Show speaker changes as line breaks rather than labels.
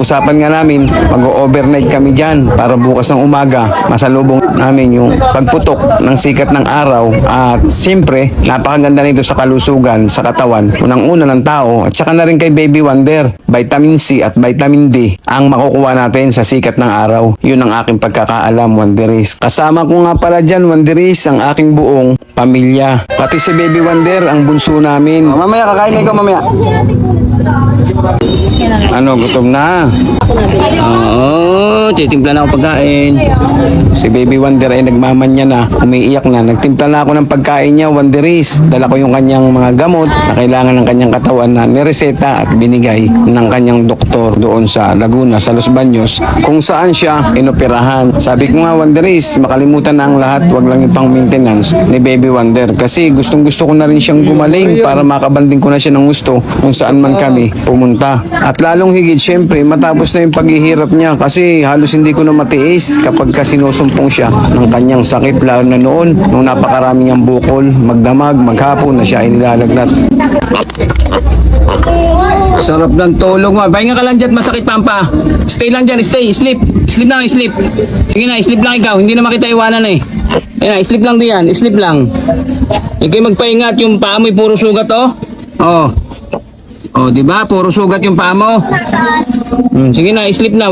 Usapan nga namin, mag-overnight kami dyan para bukas ng umaga masalubong namin yung pagputok ng sikat ng araw. At siyempre, napakaganda nito sa kalusugan, sa katawan, unang-una ng tao, at saka na rin kay Baby Wonder. Vitamin C at vitamin D ang makukuha natin sa sikat ng araw. Yun ang aking pagkakaalam, Wanderis. Kasama ko nga pala dyan, Wanderis, ang aking buong pamilya. Pati si Baby Wonder, ang bunso namin. Mamaya, kakain na ikaw mamaya. Ano, gutom na? Oo, titimpla na ako pagkain. Si Baby Wonder ay nagmamanya na, umiiyak na. Nagtimpla na ako ng pagkain niya, Wanderis. Dala ko yung kanyang mga gamot na kailangan ng kanyang katawan na nireseta at binigay ng kanyang doktor doon sa Laguna, sa Los Baños, kung saan siya inoperahan. Sabi ko nga, Wanderis, makalimutan na ang lahat, wag lang yung pang maintenance ni Baby Wonder. Kasi gustong gusto ko na rin siyang gumaling para makabanding ko na siya ng gusto kung saan man kami pumunta. At lalong higit, syempre, matapos na yung paghihirap niya kasi halos hindi ko na matiis kapag sinusumpong siya ng kanyang sakit, lalo na noon nung napakarami niyang bukol, magdamag, maghapon na siya ay nilalagnat. Sarap ng tulog mo. Pahinga ka lang dyan, masakit pampa. Stay lang dyan, stay, sleep. Sleep lang, sleep. Sige na, sleep lang ikaw. Hindi na makita iwanan eh. Ayan, sleep lang diyan, sleep lang. Ikaw magpahinga at yung paa mo'y puro sugat oh. Oh. Oh, di ba? Puro sugat yung paa mo. Sige na, sleep na.